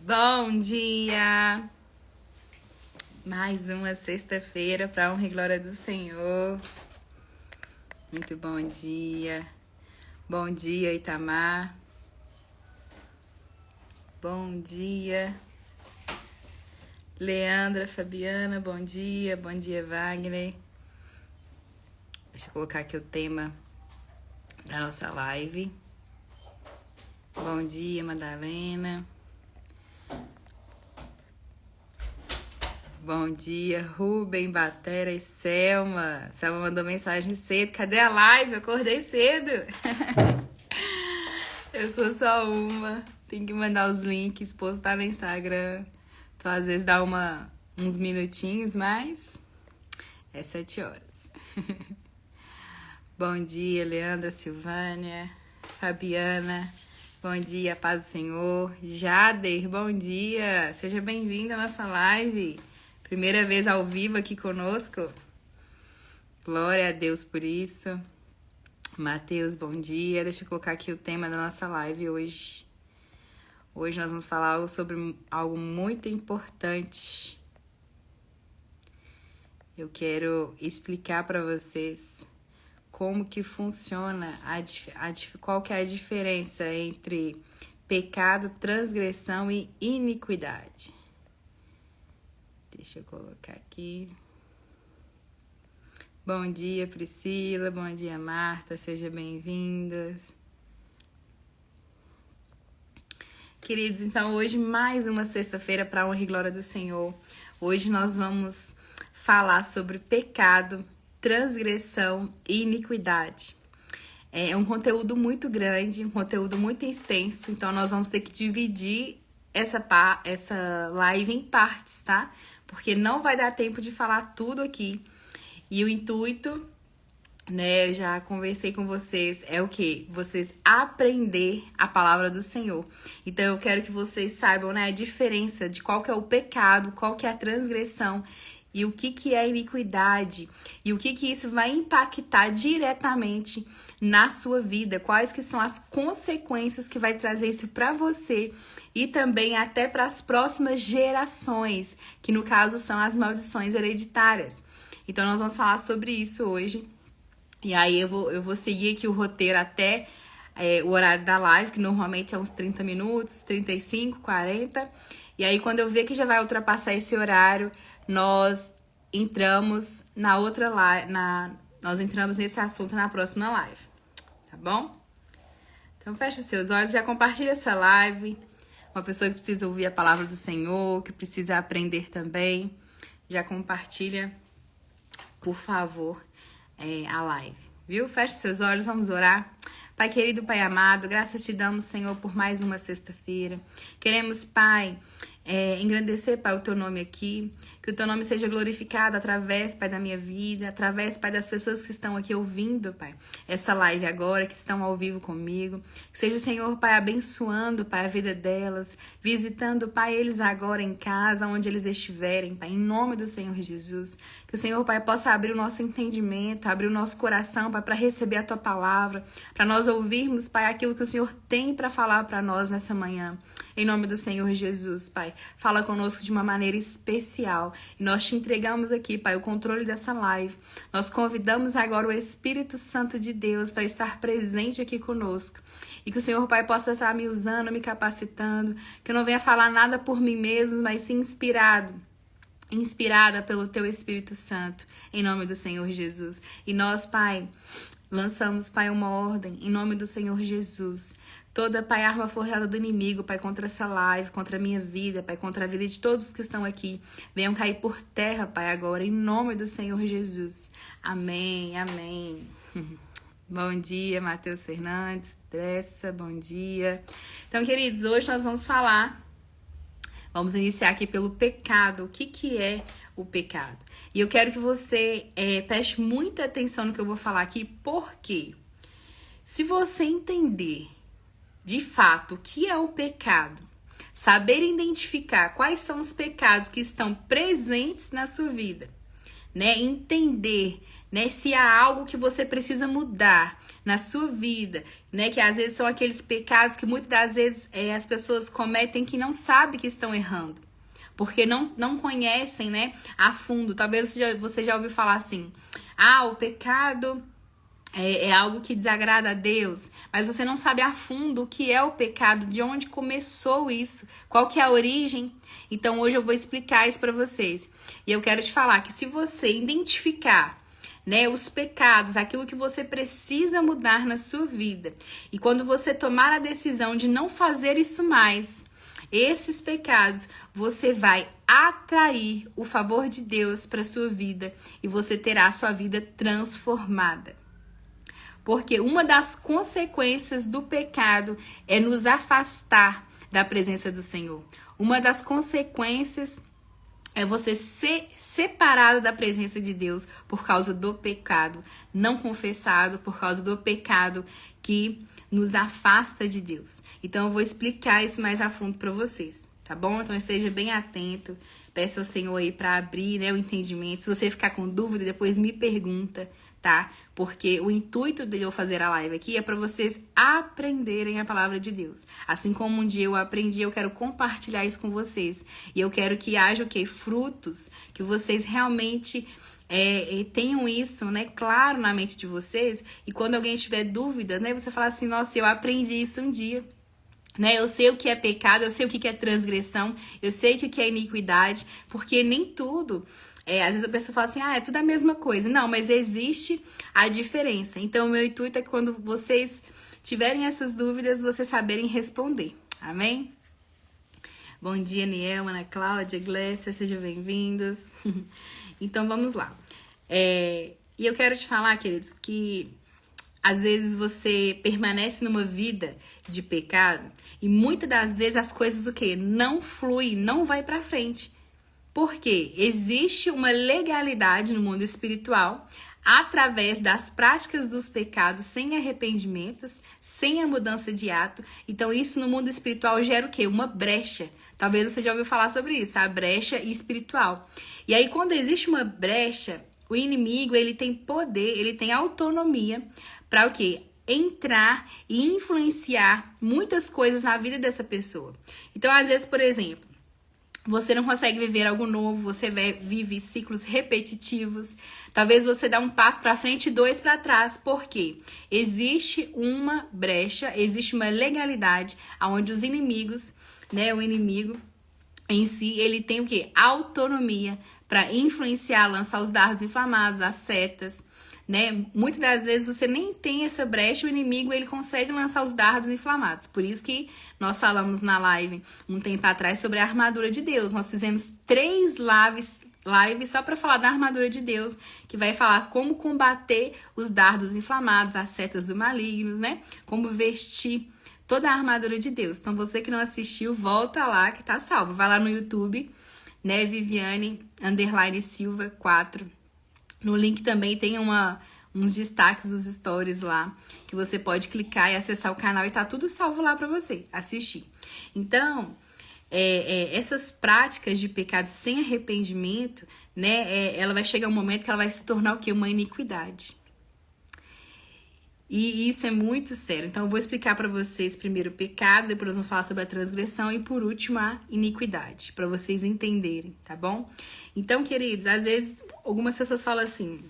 Bom dia! Mais uma sexta-feira para a honra e glória do Senhor. Muito bom dia. Bom dia, Itamar. Bom dia. Leandra, Fabiana, bom dia. Bom dia, Wagner. Deixa eu colocar aqui o tema da nossa live. Bom dia, Madalena. Bom dia, Rubem, Batera e Selma. Selma mandou mensagem cedo. Cadê a live? Eu acordei cedo. Eu sou só uma. Tem que mandar os links, postar no Instagram. Então, às vezes, dá uns minutinhos, mas é 7 horas. Bom dia, Leandra, Silvânia, Fabiana. Bom dia, paz do Senhor. Jader, bom dia. Seja bem-vindo à nossa live. Primeira vez ao vivo aqui conosco. Glória a Deus por isso. Mateus, bom dia. Deixa eu colocar aqui o tema da nossa live hoje. Hoje nós vamos falar sobre algo muito importante. Eu quero explicar para vocês como que funciona, qual que é a diferença entre pecado, transgressão e iniquidade. Deixa eu colocar aqui. Bom dia, Priscila. Bom dia, Marta. Sejam bem-vindas. Queridos, então hoje mais uma sexta-feira para a honra e glória do Senhor. Hoje nós vamos falar sobre pecado, transgressão e iniquidade. É um conteúdo muito grande, um conteúdo muito extenso, então nós vamos ter que dividir essa live em partes, tá? Porque não vai dar tempo de falar tudo aqui. E o intuito, né, eu já conversei com vocês, é o quê? Vocês aprender a palavra do Senhor. Então eu quero que vocês saibam, né, a diferença de qual que é o pecado, qual que é a transgressão e o que é a iniquidade e o que isso vai impactar diretamente na sua vida, quais que são as consequências que vai trazer isso para você e também até para as próximas gerações, que no caso são as maldições hereditárias. Então nós vamos falar sobre isso hoje. E aí eu vou seguir aqui o roteiro até o horário da live, que normalmente é uns 30 minutos, 35, 40. E aí quando eu ver que já vai ultrapassar esse horário, nós entramos na outra live, nós entramos nesse assunto na próxima live, tá bom? Então fecha os seus olhos, já compartilha essa live. Uma pessoa que precisa ouvir a palavra do Senhor, que precisa aprender também, já compartilha, por favor, a live, viu? Fecha os seus olhos, vamos orar. Pai querido, Pai amado, graças te damos, Senhor, por mais uma sexta-feira. Queremos, Pai, engrandecer, Pai, o Teu nome aqui, que o Teu nome seja glorificado através, Pai, da minha vida, através, Pai, das pessoas que estão aqui ouvindo, Pai, essa live agora, que estão ao vivo comigo, que seja o Senhor, Pai, abençoando, Pai, a vida delas, visitando, Pai, eles agora em casa, onde eles estiverem, Pai, em nome do Senhor Jesus, que o Senhor, Pai, possa abrir o nosso entendimento, abrir o nosso coração, Pai, para receber a Tua palavra, para nós ouvirmos, Pai, aquilo que o Senhor tem para falar para nós nessa manhã, em nome do Senhor Jesus, Pai. Fala conosco de uma maneira especial. E nós te entregamos aqui, Pai, o controle dessa live. Nós convidamos agora o Espírito Santo de Deus para estar presente aqui conosco. E que o Senhor, Pai, possa estar me usando, me capacitando. Que eu não venha falar nada por mim mesmo, mas sim inspirada pelo Teu Espírito Santo. Em nome do Senhor Jesus. E nós, Pai, lançamos, Pai, uma ordem em nome do Senhor Jesus. Toda, Pai, arma forjada do inimigo, Pai, contra essa live, contra a minha vida, Pai, contra a vida de todos que estão aqui. Venham cair por terra, Pai, agora, em nome do Senhor Jesus. Amém, amém. Bom dia, Mateus Fernandes, Dressa, bom dia. Então, queridos, hoje nós vamos iniciar aqui pelo pecado. O que é o pecado? E eu quero que você preste muita atenção no que eu vou falar aqui, porque se você entender de fato o que é o pecado, saber identificar quais são os pecados que estão presentes na sua vida, né? Entender né? Se há algo que você precisa mudar na sua vida, né? Que às vezes são aqueles pecados que muitas das vezes as pessoas cometem que não sabem que estão errando. Porque não conhecem, né, a fundo. Talvez você já ouviu falar assim, o pecado é algo que desagrada a Deus, mas você não sabe a fundo o que é o pecado, de onde começou isso, qual que é a origem. Então hoje eu vou explicar isso para vocês. E eu quero te falar que se você identificar, né, os pecados, aquilo que você precisa mudar na sua vida, e quando você tomar a decisão de não fazer isso mais, esses pecados, você vai atrair o favor de Deus para sua vida e você terá a sua vida transformada. Porque uma das consequências do pecado é nos afastar da presença do Senhor. Uma das consequências é você ser separado da presença de Deus por causa do pecado não confessado, por causa do pecado que nos afasta de Deus. Então eu vou explicar isso mais a fundo para vocês, tá bom? Então esteja bem atento, peça ao Senhor aí para abrir, né, o entendimento. Se você ficar com dúvida, depois me pergunta, tá? Porque o intuito de eu fazer a live aqui é para vocês aprenderem a palavra de Deus. Assim como um dia eu aprendi, eu quero compartilhar isso com vocês. E eu quero que haja o quê? Frutos, que vocês realmente tenham isso, né, claro na mente de vocês. E quando alguém tiver dúvida, né, você fala assim, nossa, eu aprendi isso um dia. Né, eu sei o que é pecado, eu sei o que é transgressão, eu sei o que é iniquidade, porque nem tudo... às vezes a pessoa fala assim, é tudo a mesma coisa. Não, mas existe a diferença. Então, o meu intuito é que quando vocês tiverem essas dúvidas, vocês saberem responder. Amém? Bom dia, Niel, Ana Cláudia, Glécia, sejam bem-vindos. Então, vamos lá. E eu quero te falar, queridos, que às vezes você permanece numa vida de pecado e muitas das vezes as coisas o quê? Não fluem, não vai pra frente. Porque existe uma legalidade no mundo espiritual através das práticas dos pecados sem arrependimentos, sem a mudança de ato. Então isso no mundo espiritual gera o quê? Uma brecha. Talvez você já ouviu falar sobre isso, a brecha espiritual. E aí quando existe uma brecha, o inimigo ele tem poder, ele tem autonomia para o quê? Entrar e influenciar muitas coisas na vida dessa pessoa. Então às vezes, por exemplo, você não consegue viver algo novo, você vive ciclos repetitivos. Talvez você dá um passo para frente e 2 para trás. Por quê? Existe uma brecha, existe uma legalidade onde os inimigos, né, o inimigo em si, ele tem o quê? Autonomia para influenciar, lançar os dardos inflamados, as setas. Né? Muitas das vezes você nem tem essa brecha, o inimigo ele consegue lançar os dardos inflamados. Por isso que nós falamos na live um tempo atrás sobre a armadura de Deus. Nós fizemos 3 lives só para falar da armadura de Deus, que vai falar como combater os dardos inflamados, as setas do maligno, né? Como vestir toda a armadura de Deus. Então você que não assistiu, volta lá que tá salvo. Vai lá no YouTube, né? Viviane_Silva 4. No link também tem uns destaques dos stories lá, que você pode clicar e acessar o canal e tá tudo salvo lá pra você assistir. Então, essas práticas de pecado sem arrependimento, né, ela vai chegar um momento que ela vai se tornar o quê? Uma iniquidade. E isso é muito sério. Então, eu vou explicar pra vocês primeiro o pecado, depois nós vamos falar sobre a transgressão e, por último, a iniquidade, pra vocês entenderem, tá bom? Então, queridos, às vezes, algumas pessoas falam assim,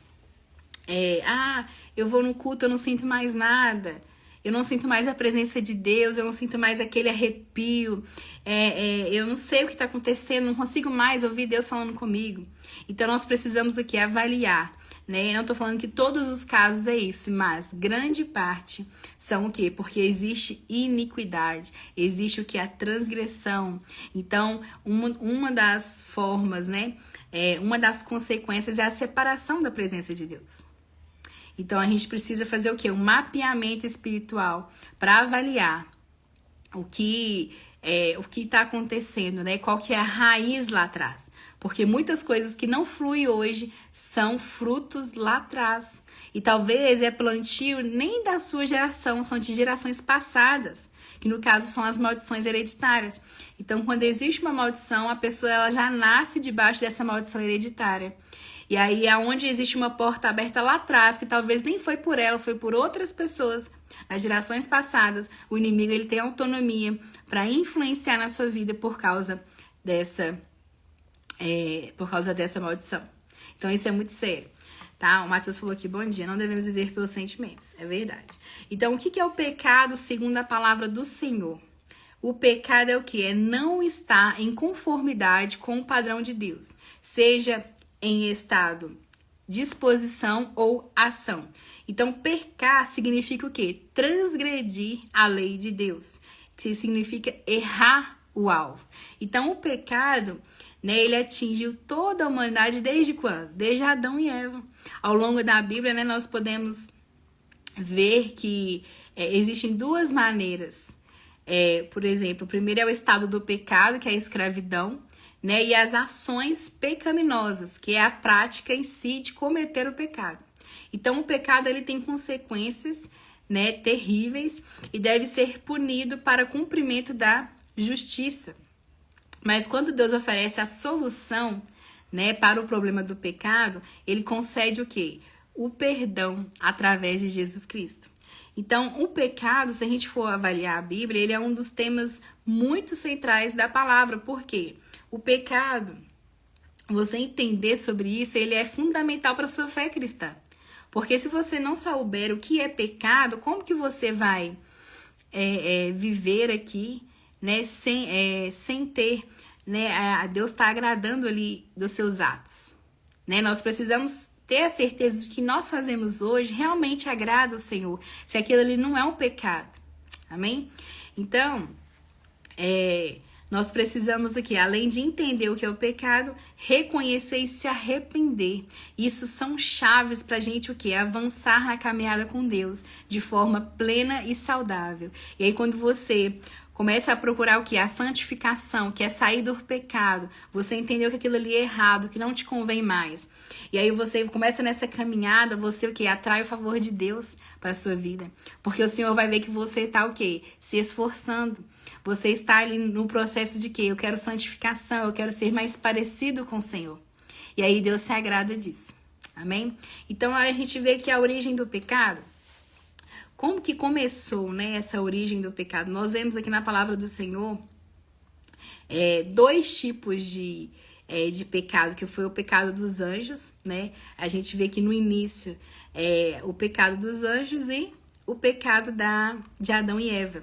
eu vou no culto, eu não sinto mais nada, eu não sinto mais a presença de Deus, eu não sinto mais aquele arrepio, eu não sei o que está acontecendo, não consigo mais ouvir Deus falando comigo. Então, nós precisamos aqui avaliar, né? Eu não tô falando que todos os casos é isso, mas grande parte são o quê? Porque existe iniquidade, existe o que? A transgressão. Então, uma das formas, né? Uma das consequências é a separação da presença de Deus. Então, a gente precisa fazer o quê? Um mapeamento espiritual para avaliar o que está acontecendo, né? Qual que é a raiz lá atrás. Porque muitas coisas que não fluem hoje são frutos lá atrás. E talvez é plantio nem da sua geração, são de gerações passadas. Que no caso são as maldições hereditárias. Então, quando existe uma maldição, a pessoa ela já nasce debaixo dessa maldição hereditária. E aí, aonde existe uma porta aberta lá atrás, que talvez nem foi por ela, foi por outras pessoas, nas gerações passadas, o inimigo ele tem autonomia para influenciar na sua vida por causa dessa maldição. Então, isso é muito sério. Tá? O Matheus falou aqui, bom dia, não devemos viver pelos sentimentos. É verdade. Então, o que é o pecado segundo a palavra do Senhor? O pecado é o que? É não estar em conformidade com o padrão de Deus. Seja em estado, disposição ou ação. Então, pecar significa o quê? Transgredir a lei de Deus. Que significa errar o alvo. Então, o pecado, né, ele atingiu toda a humanidade desde quando? Desde Adão e Eva. Ao longo da Bíblia, né, nós podemos ver que existem duas maneiras. Por exemplo, o primeiro é o estado do pecado, que é a escravidão, né, e as ações pecaminosas, que é a prática em si de cometer o pecado. Então, o pecado ele tem consequências, né, terríveis e deve ser punido para cumprimento da justiça. Mas quando Deus oferece a solução, né, para o problema do pecado, ele concede o quê? O perdão através de Jesus Cristo. Então, o pecado, se a gente for avaliar a Bíblia, ele é um dos temas muito centrais da palavra. Por quê? O pecado, você entender sobre isso, ele é fundamental para a sua fé cristã. Porque se você não souber o que é pecado, como que você vai viver aqui, né, sem ter, né, a Deus está agradando ali dos seus atos, né? Nós precisamos ter a certeza de que nós fazemos hoje realmente agrada ao Senhor, se aquilo ali não é um pecado, amém? Então, nós precisamos aqui, além de entender o que é o pecado, reconhecer e se arrepender. Isso são chaves pra gente o quê? Avançar na caminhada com Deus de forma plena e saudável. E aí quando você começa a procurar o que? A santificação, que é sair do pecado. Você entendeu que aquilo ali é errado, que não te convém mais. E aí você começa nessa caminhada, você o quê? Atrai o favor de Deus para a sua vida. Porque o Senhor vai ver que você está o quê? Se esforçando. Você está ali no processo de quê? Eu quero santificação, eu quero ser mais parecido com o Senhor. E aí Deus se agrada disso. Amém? Então a gente vê que a origem do pecado, como que começou, né, essa origem do pecado? Nós vemos aqui na palavra do Senhor dois tipos de pecado, que foi o pecado dos anjos, né? A gente vê que no início o pecado dos anjos e o pecado de Adão e Eva,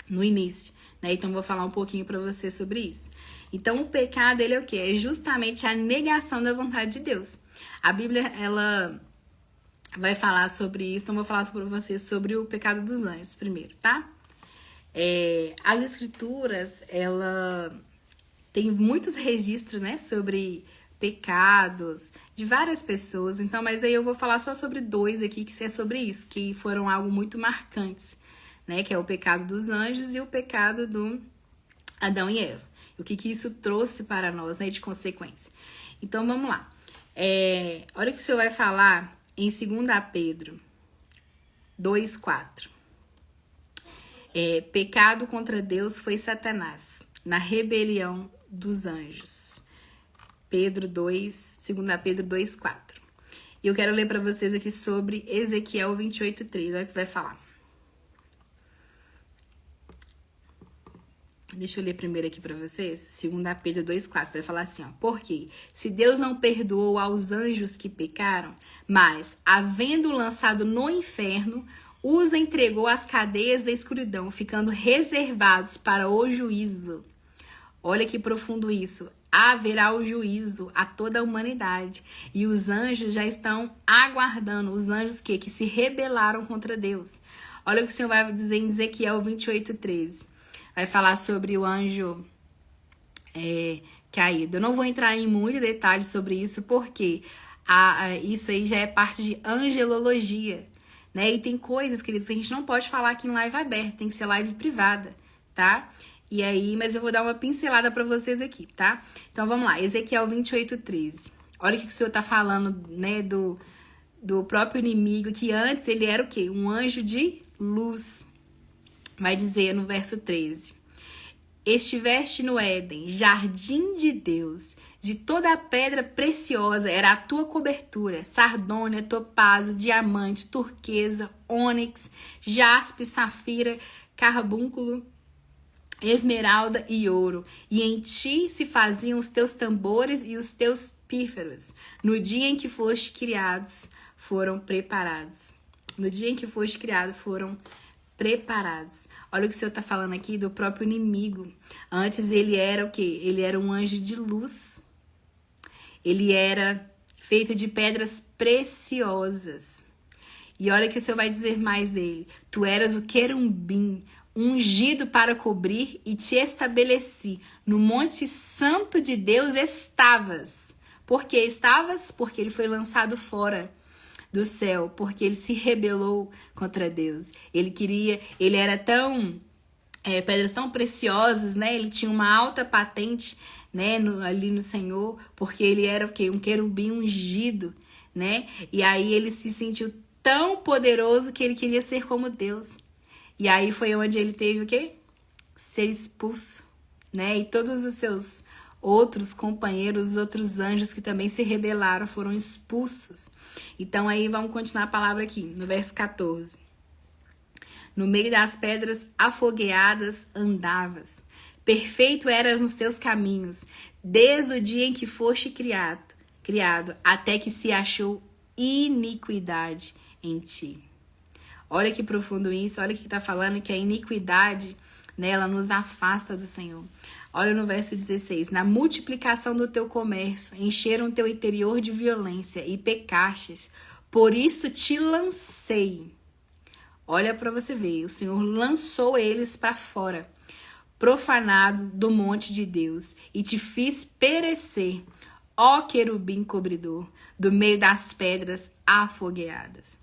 no início, né? Então vou falar um pouquinho para você sobre isso. Então o pecado, ele é o quê? É justamente a negação da vontade de Deus. A Bíblia, ela vai falar sobre isso, então vou falar para vocês sobre o pecado dos anjos primeiro, tá? As escrituras, ela tem muitos registros, né, sobre pecados de várias pessoas, então, mas aí eu vou falar só sobre dois aqui, que é sobre isso, que foram algo muito marcantes, né, que é o pecado dos anjos e o pecado do Adão e Eva. O que isso trouxe para nós, né, de consequência. Então, vamos lá. Olha o que o Senhor vai falar em 2 Pedro 2:4. Pecado contra Deus foi Satanás, na rebelião dos anjos. 2 Pedro 2:4. E eu quero ler para vocês aqui sobre Ezequiel 28:3. Olha o que vai falar. Deixa eu ler primeiro aqui para vocês, 2 Pedro 2:4, vai falar assim, ó. Porque se Deus não perdoou aos anjos que pecaram, mas, havendo lançado no inferno, os entregou às cadeias da escuridão, ficando reservados para o juízo. Olha que profundo isso. Haverá o juízo a toda a humanidade. E os anjos já estão aguardando. Os anjos que se rebelaram contra Deus. Olha o que o Senhor vai dizer em Ezequiel 28:13. Vai falar sobre o anjo caído. Eu não vou entrar em muito detalhe sobre isso, porque isso aí já é parte de angelologia, né? E tem coisas, queridos, que a gente não pode falar aqui em live aberta, tem que ser live privada, tá? E aí, mas eu vou dar uma pincelada para vocês aqui, tá? Então vamos lá, Ezequiel 28:13. Olha o que o Senhor tá falando, né, do próprio inimigo, que antes ele era o quê? Um anjo de luz. Vai dizer no verso 13. estiveste no Éden, jardim de Deus, de toda a pedra preciosa era a tua cobertura, sardônia, topázio, diamante, turquesa, ônix, jaspe, safira, carbúnculo, esmeralda e ouro. E em ti se faziam os teus tambores e os teus pífaros. No dia em que foste criados, foram preparados. No dia em que foste criado, foram preparados. Olha o que o Senhor está falando aqui do próprio inimigo. Antes ele era o quê? Ele era um anjo de luz. Ele era feito de pedras preciosas. E olha o que o Senhor vai dizer mais dele. Tu eras o querubim, ungido para cobrir, e te estabeleci. No monte santo de Deus estavas. Por que estavas? Porque ele foi lançado fora do céu, porque ele se rebelou contra Deus. Ele era tão pedras tão preciosas, né? Ele tinha uma alta patente, né, ali no Senhor, porque ele era o quê? Um querubim ungido, né? E aí ele se sentiu tão poderoso que ele queria ser como Deus. E aí foi onde ele teve o quê? Ser expulso, né? E todos os seus outros companheiros, os outros anjos que também se rebelaram, foram expulsos. Então aí vamos continuar a palavra aqui, no verso 14. No meio das pedras afogueadas andavas. Perfeito eras nos teus caminhos, desde o dia em que foste criado, até que se achou iniquidade em ti. Olha que profundo isso, olha que está falando que a iniquidade, né, ela nos afasta do Senhor. Olha no verso 16. Na multiplicação do teu comércio, encheram teu interior de violência e pecastes. Por isso te lancei. Olha para você ver, o Senhor lançou eles para fora, profanado do monte de Deus, e te fiz perecer, ó querubim cobridor, do meio das pedras afogueadas.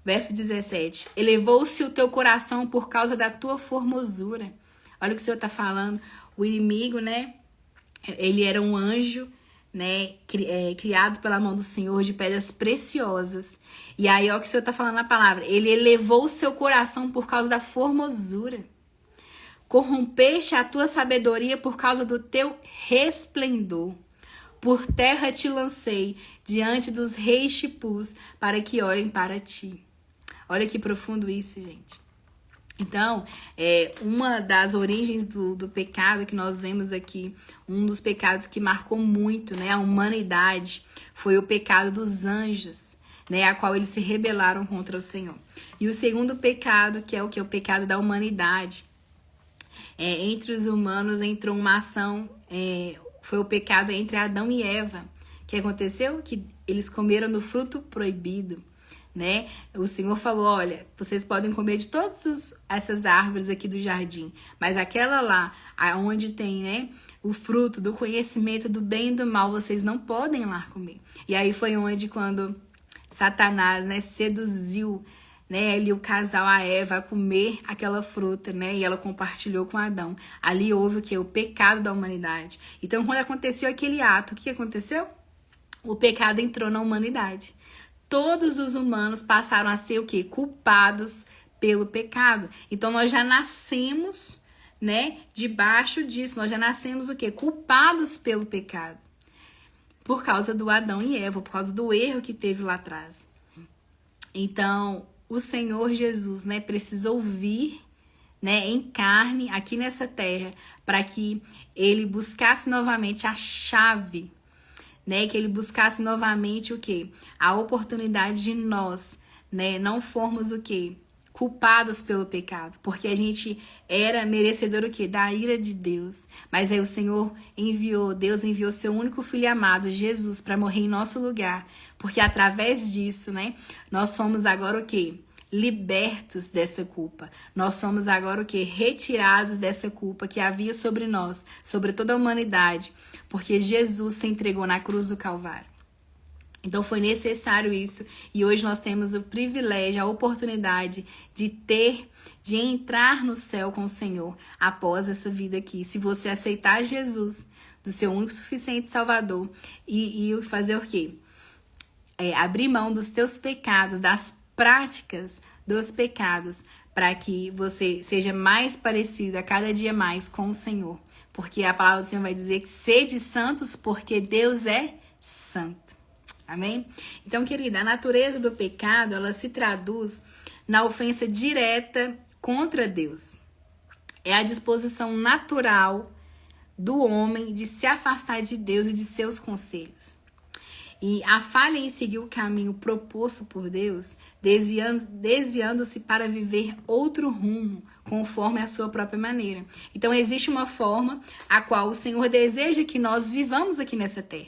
Verso 17. Elevou-se o teu coração por causa da tua formosura. Olha o que o Senhor está falando. O inimigo, né? Ele era um anjo, né? Criado pela mão do Senhor de pedras preciosas. E aí, olha o que o Senhor está falando na palavra. Ele elevou o seu coração por causa da formosura. Corrompeste a tua sabedoria por causa do teu resplendor. Por terra te lancei diante dos reis te pus para que olhem para ti. Olha que profundo isso, gente. Então, uma das origens do pecado que nós vemos aqui, um dos pecados que marcou muito, né, a humanidade, foi o pecado dos anjos, né, a qual eles se rebelaram contra o Senhor. E o segundo pecado, que é o pecado da humanidade, entre os humanos entrou uma ação, foi o pecado entre Adão e Eva. O que aconteceu? Que eles comeram do fruto proibido. Né? O Senhor falou, olha, vocês podem comer de todas essas árvores aqui do jardim, mas aquela lá, onde tem, né, o fruto do conhecimento do bem e do mal, vocês não podem lá comer. E aí foi onde, quando Satanás, né, seduziu, né, ali o casal, a Eva, a comer aquela fruta, né, e ela compartilhou com Adão. Ali houve o quê? O pecado da humanidade. Então, quando aconteceu aquele ato, o que aconteceu? O pecado entrou na humanidade. Todos os humanos passaram a ser o quê? Culpados pelo pecado. Então, nós já nascemos, né, debaixo disso. Nós já nascemos o quê? Culpados pelo pecado. Por causa do Adão e Eva, por causa do erro que teve lá atrás. Então, o Senhor Jesus, né, precisou vir, né, em carne aqui nessa terra para que ele buscasse novamente a chave, né, que ele buscasse novamente o quê? A oportunidade de nós, né, não formos o quê? Culpados pelo pecado, porque a gente era merecedor o quê? Da ira de Deus. Mas aí o Senhor Deus enviou seu único filho amado, Jesus, para morrer em nosso lugar, porque através disso, né, nós somos agora o quê? Libertos dessa culpa. Nós somos agora o quê? Retirados dessa culpa que havia sobre nós, sobre toda a humanidade, porque Jesus se entregou na cruz do Calvário. Então foi necessário isso, e hoje nós temos o privilégio, a oportunidade de entrar no céu com o Senhor após essa vida aqui. Se você aceitar Jesus, do seu único suficiente Salvador, e fazer o quê? Abrir mão dos teus pecados, das práticas dos pecados, para que você seja mais parecido a cada dia mais com o Senhor. Porque a palavra do Senhor vai dizer que sede santos porque Deus é santo. Amém? Então, querida, a natureza do pecado, ela se traduz na ofensa direta contra Deus. É a disposição natural do homem de se afastar de Deus e de seus conselhos. E a falha em seguir o caminho proposto por Deus, desviando-se para viver outro rumo, conforme a sua própria maneira. Então, existe uma forma a qual o Senhor deseja que nós vivamos aqui nessa terra.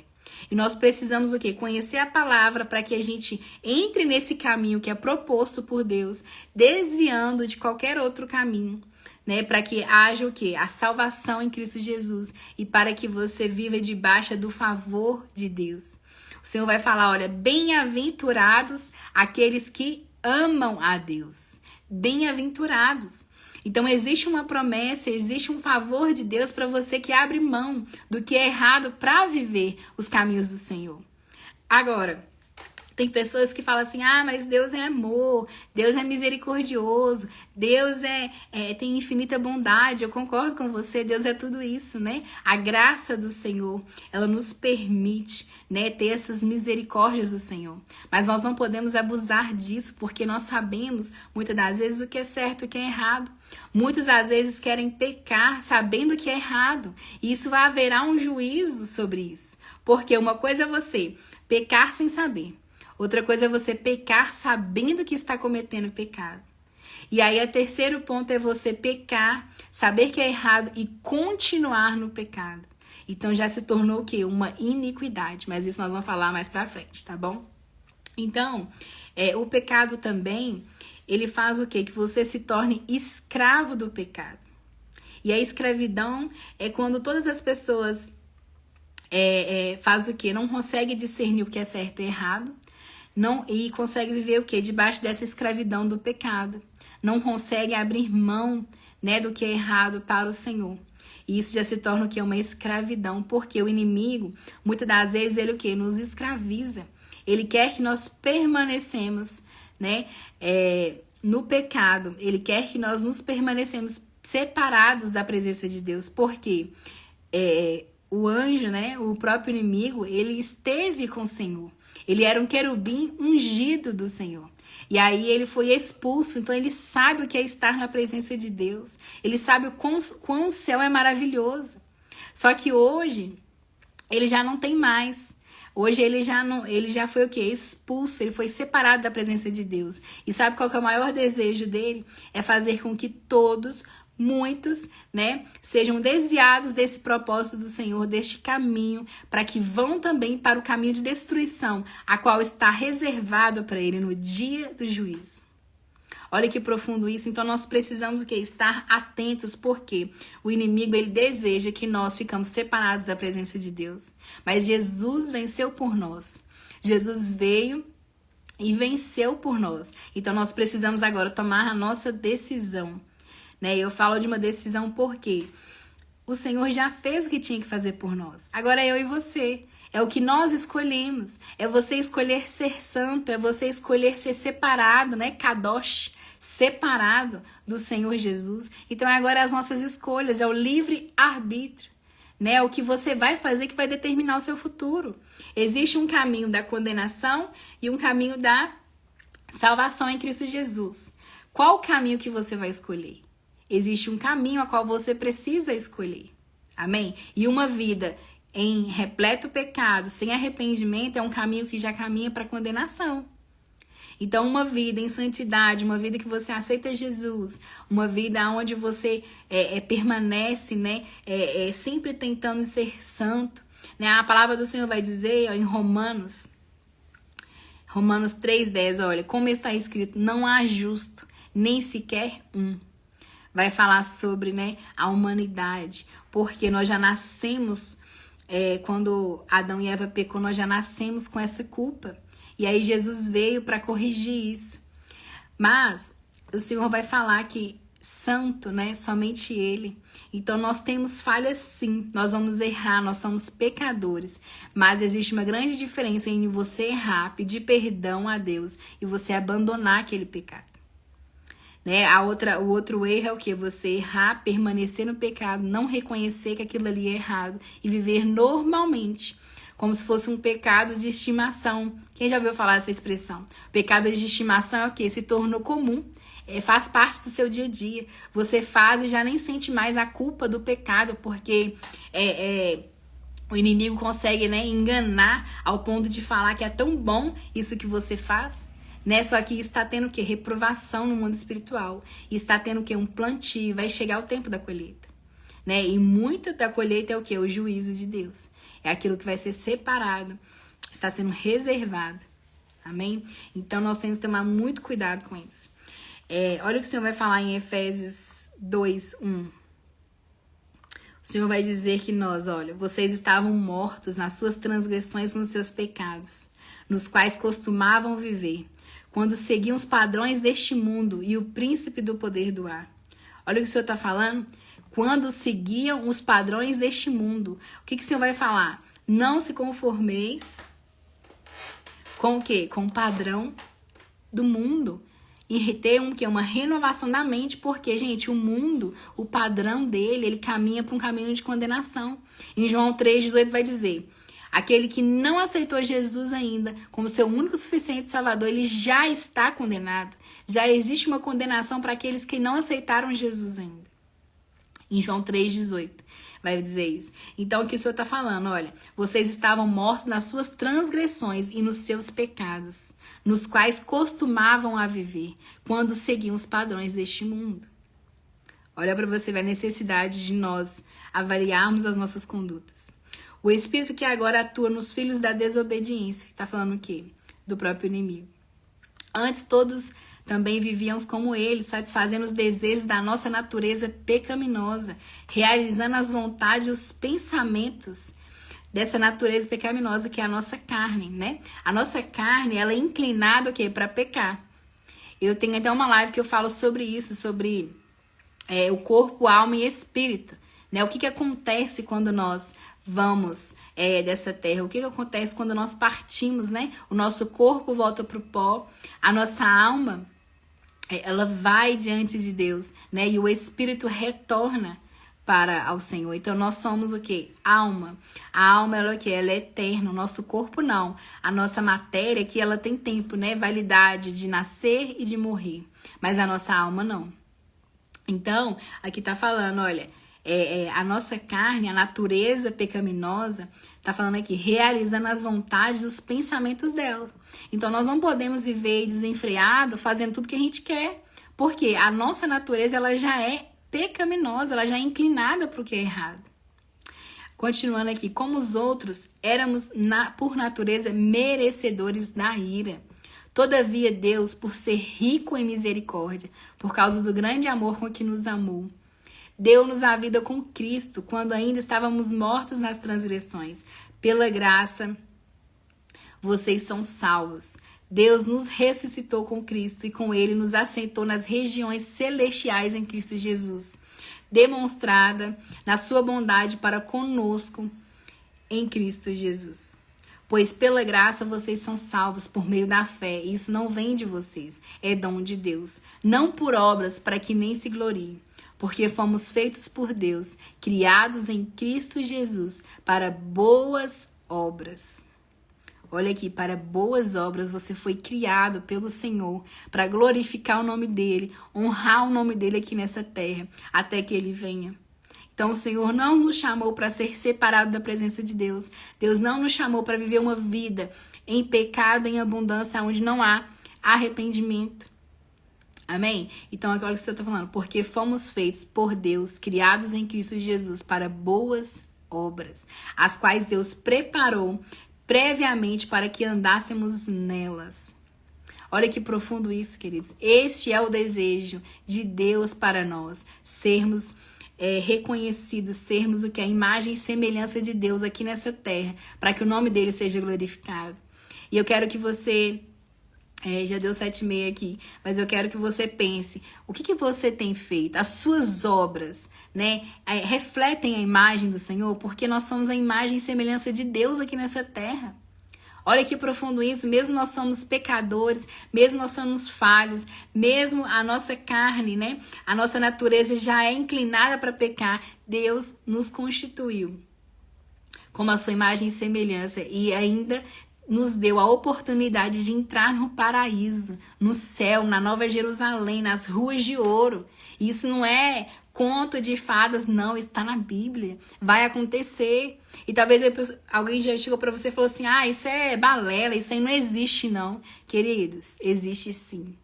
E nós precisamos o quê? Conhecer a palavra para que a gente entre nesse caminho que é proposto por Deus, desviando de qualquer outro caminho, né? Para que haja o quê? A salvação em Cristo Jesus e para que você viva debaixo do favor de Deus. O Senhor vai falar, olha, bem-aventurados aqueles que amam a Deus. Bem-aventurados. Então, existe uma promessa, existe um favor de Deus para você que abre mão do que é errado para viver os caminhos do Senhor. Agora, tem pessoas que falam assim, mas Deus é amor, Deus é misericordioso, Deus tem infinita bondade. Eu concordo com você, Deus é tudo isso, né? A graça do Senhor, ela nos permite, né, ter essas misericórdias do Senhor. Mas nós não podemos abusar disso, porque nós sabemos, muitas das vezes, o que é certo e o que é errado. Muitos, às vezes, querem pecar sabendo que é errado. E isso haverá um juízo sobre isso. Porque uma coisa é você pecar sem saber. Outra coisa é você pecar sabendo que está cometendo pecado. E aí, o terceiro ponto é você pecar, saber que é errado e continuar no pecado. Então, já se tornou o quê? Uma iniquidade. Mas isso nós vamos falar mais pra frente, tá bom? Então, o pecado também, ele faz o quê? Que você se torne escravo do pecado. E a escravidão é quando todas as pessoas fazem o quê? Não conseguem discernir o que é certo e errado. E consegue viver o quê? Debaixo dessa escravidão do pecado. Não consegue abrir mão, né, do que é errado para o Senhor. E isso já se torna o quê? Uma escravidão. Porque o inimigo, muitas das vezes, ele o quê? Nos escraviza. Ele quer que nós permanecemos, né, no pecado. Ele quer que nós nos permanecemos separados da presença de Deus. Porque o anjo, né, o próprio inimigo, ele esteve com o Senhor. Ele era um querubim ungido do Senhor. E aí ele foi expulso, então ele sabe o que é estar na presença de Deus. Ele sabe o quão o céu é maravilhoso. Só que hoje, ele já não tem mais. Hoje ele já foi o quê? Expulso, ele foi separado da presença de Deus. E sabe qual que é o maior desejo dele? É fazer com que muitos, né, sejam desviados desse propósito do Senhor, deste caminho, para que vão também para o caminho de destruição, a qual está reservado para ele no dia do juízo. Olha que profundo isso. Então nós precisamos o quê? Estar atentos, porque o inimigo, ele deseja que nós ficamos separados da presença de Deus. Mas Jesus venceu por nós. Jesus veio e venceu por nós. Então nós precisamos agora tomar a nossa decisão. Né? Eu falo de uma decisão porque o Senhor já fez o que tinha que fazer por nós. Agora é eu e você. É o que nós escolhemos. É você escolher ser santo. É você escolher ser separado, né? Kadosh, separado do Senhor Jesus. Então agora as nossas escolhas. É o livre-arbítrio. Né? É o que você vai fazer que vai determinar o seu futuro. Existe um caminho da condenação e um caminho da salvação em Cristo Jesus. Qual o caminho que você vai escolher? Existe um caminho a qual você precisa escolher. Amém? E uma vida em repleto pecado, sem arrependimento, é um caminho que já caminha para a condenação. Então, uma vida em santidade, uma vida que você aceita Jesus, uma vida onde você permanece, né, sempre tentando ser santo. Né? A palavra do Senhor vai dizer em Romanos 3:10, olha, como está escrito, não há justo, nem sequer um. Vai falar sobre, né, a humanidade, porque nós já nascemos, quando Adão e Eva pecou, nós já nascemos com essa culpa. E aí Jesus veio para corrigir isso. Mas o Senhor vai falar que santo, né, somente Ele. Então nós temos falhas sim, nós vamos errar, nós somos pecadores. Mas existe uma grande diferença em você errar, pedir perdão a Deus e você abandonar aquele pecado. Né? O outro erro é o quê? Você errar, permanecer no pecado, não reconhecer que aquilo ali é errado e viver normalmente, como se fosse um pecado de estimação. Quem já ouviu falar essa expressão? Pecado de estimação é o quê? Se tornou comum, faz parte do seu dia a dia. Você faz e já nem sente mais a culpa do pecado, porque o inimigo consegue, né, enganar ao ponto de falar que é tão bom isso que você faz. Né? Só que isso está tendo o quê? Reprovação no mundo espiritual. E está tendo o quê? Um plantio. Vai chegar o tempo da colheita. Né? E muita da colheita é o quê? O juízo de Deus. É aquilo que vai ser separado. Está sendo reservado. Amém? Então nós temos que tomar muito cuidado com isso. Olha o que o Senhor vai falar em Efésios 2:1. O Senhor vai dizer que vocês estavam mortos nas suas transgressões, nos seus pecados, nos quais costumavam viver, quando seguiam os padrões deste mundo e o príncipe do poder do ar. Olha o que o Senhor está falando. Quando seguiam os padrões deste mundo. O que o Senhor vai falar? Não se conformeis com o quê? Com o padrão do mundo. E ter uma renovação da mente, porque, gente, o mundo, o padrão dele, ele caminha para um caminho de condenação. Em João 3,18 vai dizer: aquele que não aceitou Jesus ainda como seu único suficiente Salvador, ele já está condenado. Já existe uma condenação para aqueles que não aceitaram Jesus ainda. Em João 3,18 vai dizer isso. Então, o que o Senhor está falando? Olha, vocês estavam mortos nas suas transgressões e nos seus pecados, nos quais costumavam a viver, quando seguiam os padrões deste mundo. Olha para você ver a necessidade de nós avaliarmos as nossas condutas. O Espírito que agora atua nos filhos da desobediência, está falando o quê? Do próprio inimigo. Antes todos também vivíamos como ele, satisfazendo os desejos da nossa natureza pecaminosa, realizando as vontades e os pensamentos dessa natureza pecaminosa que é a nossa carne, né? A nossa carne, ela é inclinada o quê? Para pecar. Eu tenho até uma live que eu falo sobre isso, sobre o corpo, alma e espírito, né? O que acontece quando nós vamos dessa terra? O que acontece quando nós partimos, né? O nosso corpo volta para o pó, a nossa alma, ela vai diante de Deus, né? E o espírito retorna para ao Senhor. Então nós somos o quê? Alma. A alma, ela é o quê? Ela é eterna. O nosso corpo não. A nossa matéria aqui, ela tem tempo, né? Validade de nascer e de morrer. Mas a nossa alma não. Então, aqui tá falando, olha, a nossa carne, a natureza pecaminosa, tá falando aqui, realizando as vontades, os pensamentos dela. Então, nós não podemos viver desenfreado, fazendo tudo que a gente quer. Porque a nossa natureza, ela já é pecaminosa, ela já é inclinada para o que é errado. Continuando aqui, como os outros, éramos por natureza merecedores da ira. Todavia Deus, por ser rico em misericórdia, por causa do grande amor com que nos amou, deu-nos a vida com Cristo, quando ainda estávamos mortos nas transgressões. Pela graça, vocês são salvos. Deus nos ressuscitou com Cristo e com ele nos assentou nas regiões celestiais em Cristo Jesus, demonstrada na sua bondade para conosco em Cristo Jesus. Pois pela graça vocês são salvos por meio da fé. E isso não vem de vocês, é dom de Deus. Não por obras, para que nem se glorie. Porque fomos feitos por Deus, criados em Cristo Jesus, para boas obras. Olha aqui, para boas obras você foi criado pelo Senhor, para glorificar o nome dEle, honrar o nome dEle aqui nessa terra, até que Ele venha. Então, o Senhor não nos chamou para ser separado da presença de Deus. Deus não nos chamou para viver uma vida em pecado, em abundância, onde não há arrependimento. Amém? Então, agora o que eu estou falando. Porque fomos feitos por Deus, criados em Cristo Jesus, para boas obras, as quais Deus preparou previamente para que andássemos nelas. Olha que profundo isso, queridos. Este é o desejo de Deus para nós, sermos reconhecidos, sermos o que? A imagem e semelhança de Deus aqui nessa terra, para que o nome dele seja glorificado. E eu quero que você, já deu 7:30 aqui, mas eu quero que você pense, o que você tem feito? As suas obras, né, refletem a imagem do Senhor, porque nós somos a imagem e semelhança de Deus aqui nessa terra. Olha que profundo isso, mesmo nós somos pecadores, mesmo nós somos falhos, mesmo a nossa carne, né? A nossa natureza já é inclinada para pecar, Deus nos constituiu como a sua imagem e semelhança e ainda nos deu a oportunidade de entrar no paraíso, no céu, na Nova Jerusalém, nas ruas de ouro. Isso não é conto de fadas, não, está na Bíblia. Vai acontecer. E talvez alguém já chegou para você e falou assim, isso é balela, isso aí não existe não. Queridos, existe sim.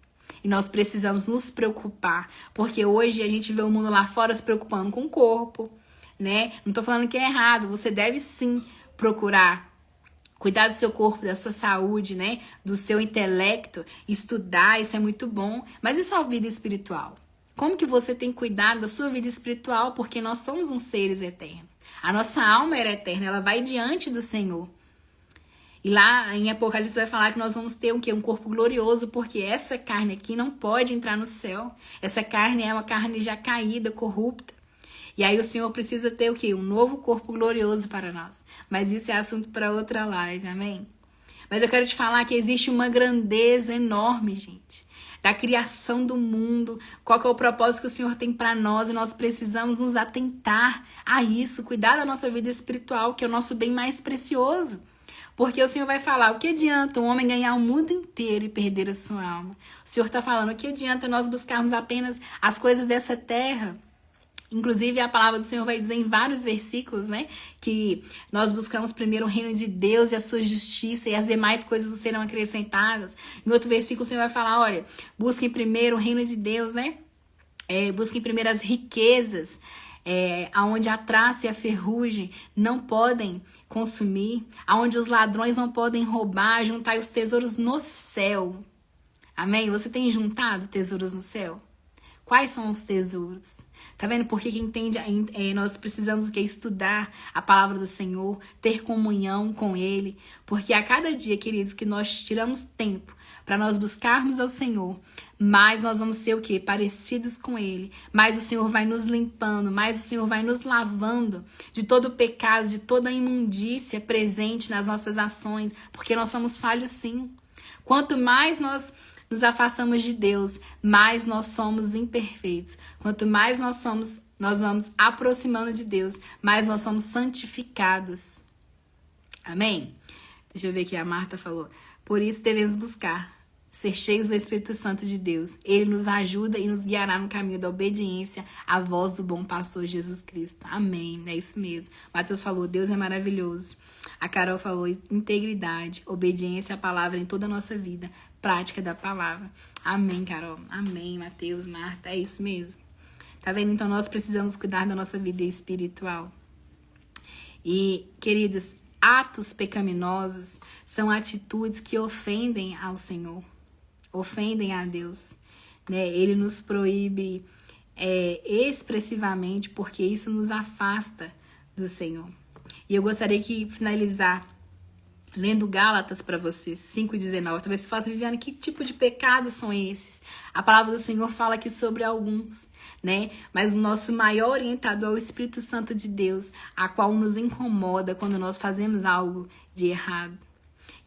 E nós precisamos nos preocupar, porque hoje a gente vê o mundo lá fora se preocupando com o corpo, né? Não tô falando que é errado, você deve sim procurar cuidar do seu corpo, da sua saúde, né? Do seu intelecto, estudar, isso é muito bom. Mas e sua vida espiritual? Como que você tem cuidado da sua vida espiritual? Porque nós somos uns seres eternos. A nossa alma era eterna, ela vai diante do Senhor. E lá em Apocalipse vai falar que nós vamos ter o quê? Um corpo glorioso, porque essa carne aqui não pode entrar no céu. Essa carne é uma carne já caída, corrupta. E aí o Senhor precisa ter o quê? Um novo corpo glorioso para nós. Mas isso é assunto para outra live, amém? Mas eu quero te falar que existe uma grandeza enorme, gente, da criação do mundo. Qual que é o propósito que o Senhor tem para nós? E nós precisamos nos atentar a isso, cuidar da nossa vida espiritual, que é o nosso bem mais precioso. Porque o Senhor vai falar, o que adianta um homem ganhar o mundo inteiro e perder a sua alma? O Senhor está falando, o que adianta nós buscarmos apenas as coisas dessa terra? Inclusive, a palavra do Senhor vai dizer em vários versículos, né? Que nós buscamos primeiro o reino de Deus e a sua justiça e as demais coisas serão acrescentadas. Em outro versículo, o Senhor vai falar, olha, busquem primeiro o reino de Deus, né? Busquem primeiro as riquezas, aonde a traça e a ferrugem não podem consumir, aonde os ladrões não podem roubar, juntar os tesouros no céu. Amém? Você tem juntado tesouros no céu? Quais são os tesouros? Tá vendo por que entende? Nós precisamos estudar a palavra do Senhor, ter comunhão com Ele, porque a cada dia, queridos, que nós tiramos tempo para nós buscarmos ao Senhor, mais nós vamos ser o quê? Parecidos com Ele, mais o Senhor vai nos limpando, mais o Senhor vai nos lavando de todo o pecado, de toda a imundícia presente nas nossas ações, porque nós somos falhos sim. Quanto mais nós nos afastamos de Deus, mais nós somos imperfeitos. Quanto mais nós vamos aproximando de Deus, mais nós somos santificados. Amém? Deixa eu ver aqui, a Marta falou. Por isso devemos buscar ser cheios do Espírito Santo de Deus. Ele nos ajuda e nos guiará no caminho da obediência à voz do bom pastor Jesus Cristo. Amém, é isso mesmo. Mateus falou, Deus é maravilhoso. A Carol falou, integridade, obediência à palavra em toda a nossa vida, prática da palavra. Amém, Carol. Amém, Mateus, Marta, é isso mesmo. Tá vendo? Então nós precisamos cuidar da nossa vida espiritual. E, queridos, atos pecaminosos são atitudes que ofendem ao Senhor, ofendem a Deus, né? Ele nos proíbe expressivamente porque isso nos afasta do Senhor. E eu gostaria de finalizar lendo Gálatas para vocês, 5:19. Talvez você faça, Viviane, que tipo de pecados são esses? A palavra do Senhor fala aqui sobre alguns, né? Mas o nosso maior orientador é o Espírito Santo de Deus, a qual nos incomoda quando nós fazemos algo de errado.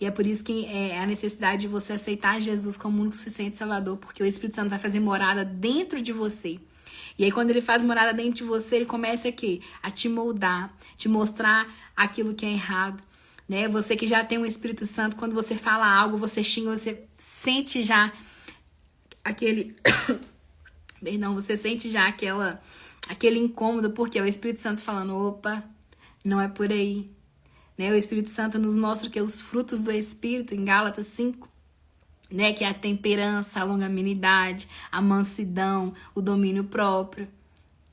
E é por isso que é a necessidade de você aceitar Jesus como único suficiente Salvador, porque o Espírito Santo vai fazer morada dentro de você. E aí, quando ele faz morada dentro de você, ele começa aqui a te moldar, te mostrar aquilo que é errado. Né? Você que já tem o Espírito Santo, quando você fala algo, você xinga, você sente já aquele... Perdão, você sente já aquele incômodo, porque é o Espírito Santo falando, opa, não é por aí. Né? O Espírito Santo nos mostra que os frutos do Espírito, em Gálatas 5, né? Que é a temperança, a longanimidade, a mansidão, o domínio próprio.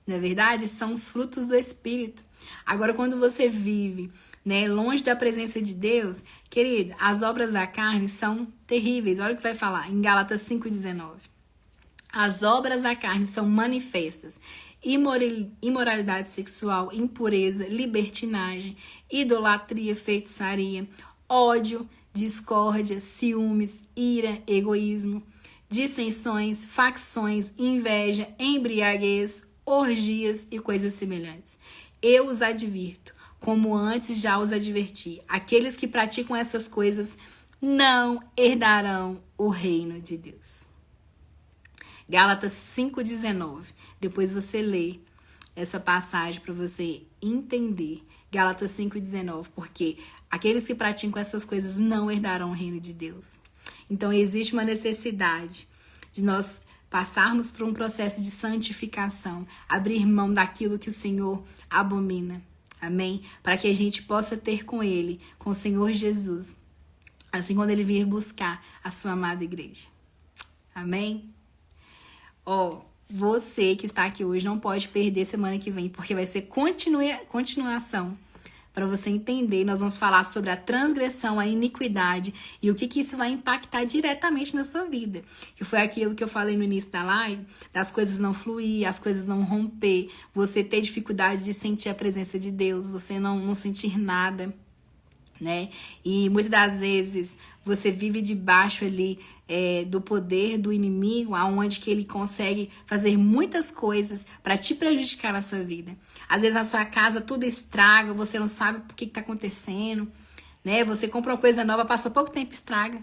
Não é verdade? São os frutos do Espírito. Agora, quando você vive, né, longe da presença de Deus, querido, as obras da carne são terríveis. Olha o que vai falar em Gálatas 5:19. As obras da carne são manifestas: imoralidade sexual, impureza, libertinagem, idolatria, feitiçaria, ódio, discórdia, ciúmes, ira, egoísmo, dissensões, facções, inveja, embriaguez, orgias e coisas semelhantes. Eu os advirto, como antes já os adverti. Aqueles que praticam essas coisas não herdarão o reino de Deus. Gálatas 5,19. Depois você lê essa passagem para você entender. Gálatas 5,19. Porque aqueles que praticam essas coisas não herdarão o reino de Deus. Então existe uma necessidade de nós passarmos por um processo de santificação, abrir mão daquilo que o Senhor abomina. Amém? Para que a gente possa ter com Ele, com o Senhor Jesus, assim quando Ele vier buscar a sua amada igreja. Amém? Você que está aqui hoje não pode perder semana que vem, porque vai ser continuação. Para você entender, nós vamos falar sobre a transgressão, a iniquidade e o que isso vai impactar diretamente na sua vida. Que foi aquilo que eu falei no início da live, das coisas não fluir, as coisas não romper, você ter dificuldade de sentir a presença de Deus, você não sentir nada, né? E muitas das vezes você vive debaixo ali do poder do inimigo, aonde que ele consegue fazer muitas coisas para te prejudicar na sua vida. Às vezes na sua casa tudo estraga, você não sabe por que tá acontecendo, né? Você compra uma coisa nova, passa pouco tempo e estraga.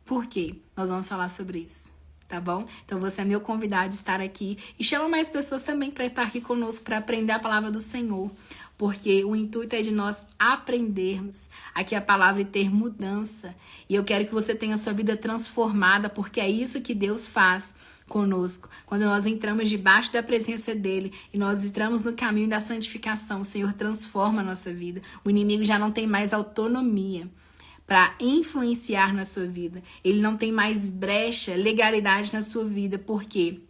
Por quê? Nós vamos falar sobre isso, tá bom? Então você é meu convidado de estar aqui e chama mais pessoas também para estar aqui conosco, para aprender a palavra do Senhor. Porque o intuito é de nós aprendermos aqui a palavra e ter mudança. E eu quero que você tenha a sua vida transformada, porque é isso que Deus faz conosco. Quando nós entramos debaixo da presença dEle e nós entramos no caminho da santificação, o Senhor transforma a nossa vida. O inimigo já não tem mais autonomia para influenciar na sua vida. Ele não tem mais brecha, legalidade na sua vida. Por quê?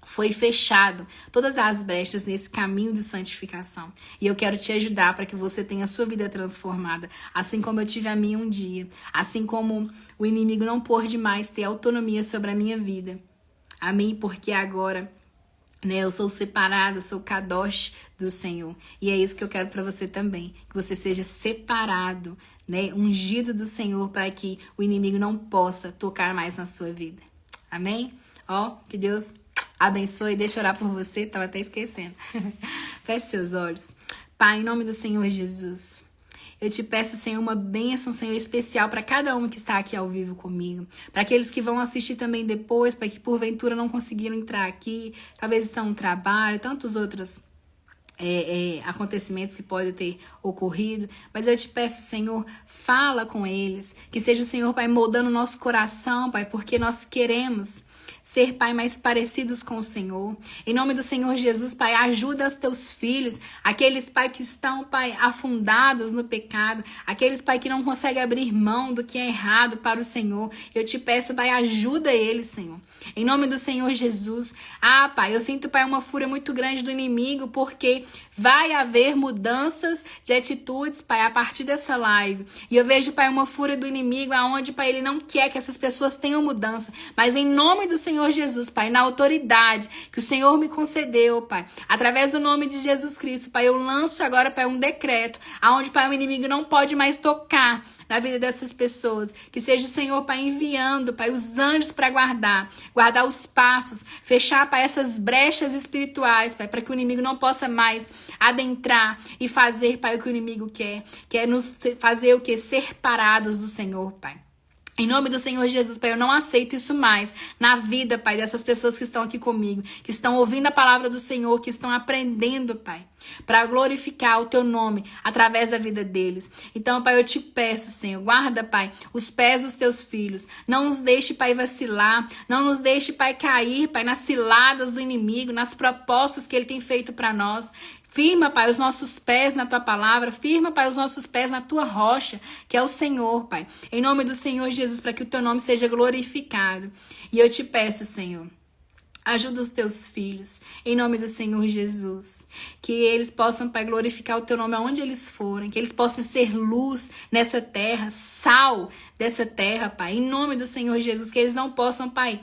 Foi fechado todas as brechas nesse caminho de santificação. E eu quero te ajudar para que você tenha a sua vida transformada, assim como eu tive a minha um dia, assim como o inimigo não pôde mais ter autonomia sobre a minha vida. Amém? Porque agora, né, eu sou separada, sou kadosh do Senhor. E é isso que eu quero para você também, que você seja separado, né, ungido do Senhor, para que o inimigo não possa tocar mais na sua vida. Amém? Que Deus abençoe, deixa eu orar por você, tava até esquecendo. Feche seus olhos. Pai, em nome do Senhor Jesus, eu te peço, Senhor, uma bênção, Senhor, especial para cada um que está aqui ao vivo comigo. Para aqueles que vão assistir também depois, para que porventura não conseguiram entrar aqui, talvez estão no trabalho, tantos outros acontecimentos que podem ter ocorrido, mas eu te peço, Senhor, fala com eles, que seja o Senhor, Pai, moldando o nosso coração, Pai, porque nós queremos ser, Pai, mais parecidos com o Senhor. Em nome do Senhor Jesus, Pai, ajuda os teus filhos, aqueles, Pai, que estão, Pai, afundados no pecado, aqueles, Pai, que não conseguem abrir mão do que é errado para o Senhor. Eu te peço, Pai, ajuda eles, Senhor. Em nome do Senhor Jesus. Pai, eu sinto, Pai, uma fúria muito grande do inimigo, porque vai haver mudanças de atitudes, Pai, a partir dessa live. E eu vejo, Pai, uma fúria do inimigo, aonde, Pai, ele não quer que essas pessoas tenham mudança. Mas em nome do Senhor Jesus, Pai, na autoridade que o Senhor me concedeu, Pai, através do nome de Jesus Cristo, Pai, eu lanço agora, Pai, um decreto, aonde, Pai, o inimigo não pode mais tocar na vida dessas pessoas. Que seja o Senhor, Pai, enviando, Pai, os anjos para guardar os passos, fechar, Pai, essas brechas espirituais, Pai, para que o inimigo não possa mais adentrar e fazer, Pai, o que o inimigo quer. Quer nos fazer o quê? Ser parados do Senhor, Pai. Em nome do Senhor Jesus, Pai, eu não aceito isso mais na vida, Pai, dessas pessoas que estão aqui comigo, que estão ouvindo a palavra do Senhor, que estão aprendendo, Pai, para glorificar o Teu nome através da vida deles. Então, Pai, eu te peço, Senhor, guarda, Pai, os pés dos Teus filhos. Não nos deixe, Pai, vacilar. Não nos deixe, Pai, cair, Pai, nas ciladas do inimigo, nas propostas que ele tem feito para nós. Firma, Pai, os nossos pés na Tua palavra. Firma, Pai, os nossos pés na Tua rocha, que é o Senhor, Pai. Em nome do Senhor Jesus, para que o Teu nome seja glorificado. E eu te peço, Senhor, ajuda os Teus filhos, em nome do Senhor Jesus. Que eles possam, Pai, glorificar o Teu nome aonde eles forem. Que eles possam ser luz nessa terra, sal dessa terra, Pai. Em nome do Senhor Jesus, que eles não possam, Pai,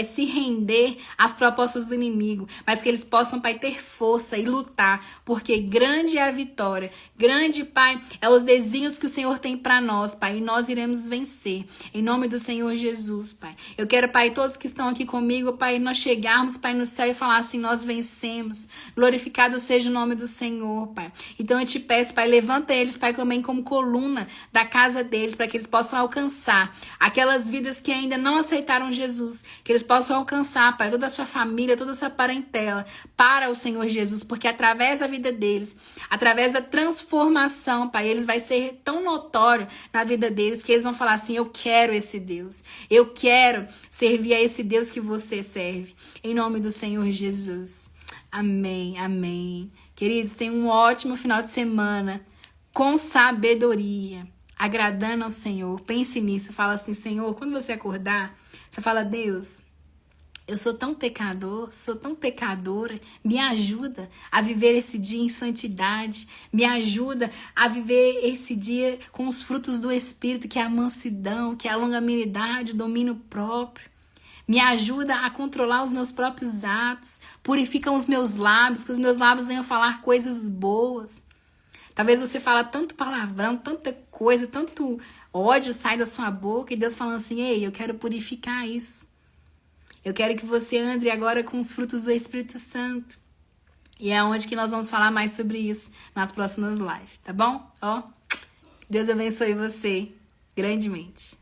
se render às propostas do inimigo, mas que eles possam, Pai, ter força e lutar, porque grande é a vitória, grande, Pai, é os desígnios que o Senhor tem para nós, Pai, e nós iremos vencer, em nome do Senhor Jesus, Pai. Eu quero, Pai, todos que estão aqui comigo, Pai, nós chegarmos, Pai, no céu e falar assim, nós vencemos, glorificado seja o nome do Senhor, Pai. Então eu te peço, Pai, levanta eles, Pai, também como coluna da casa deles, para que eles possam alcançar aquelas vidas que ainda não aceitaram Jesus, que eles possam alcançar, Pai, toda a sua família, toda a sua parentela para o Senhor Jesus, porque através da vida deles, através da transformação, Pai, eles vai ser tão notório na vida deles que eles vão falar assim, eu quero esse Deus, eu quero servir a esse Deus que você serve, em nome do Senhor Jesus. Amém, amém. Queridos, tenham um ótimo final de semana com sabedoria, agradando ao Senhor. Pense nisso, fala assim, Senhor, quando você acordar, você fala, Deus, eu sou tão pecador, sou tão pecadora, me ajuda a viver esse dia em santidade, me ajuda a viver esse dia com os frutos do Espírito, que é a mansidão, que é a longanimidade, o domínio próprio. Me ajuda a controlar os meus próprios atos, purifica os meus lábios, que os meus lábios venham falar coisas boas. Talvez você fala tanto palavrão, tanta coisa, tanto ódio sai da sua boca e Deus falando assim, ei, eu quero purificar isso. Eu quero que você ande agora com os frutos do Espírito Santo. E é onde que nós vamos falar mais sobre isso nas próximas lives, tá bom? Ó, Deus abençoe você grandemente.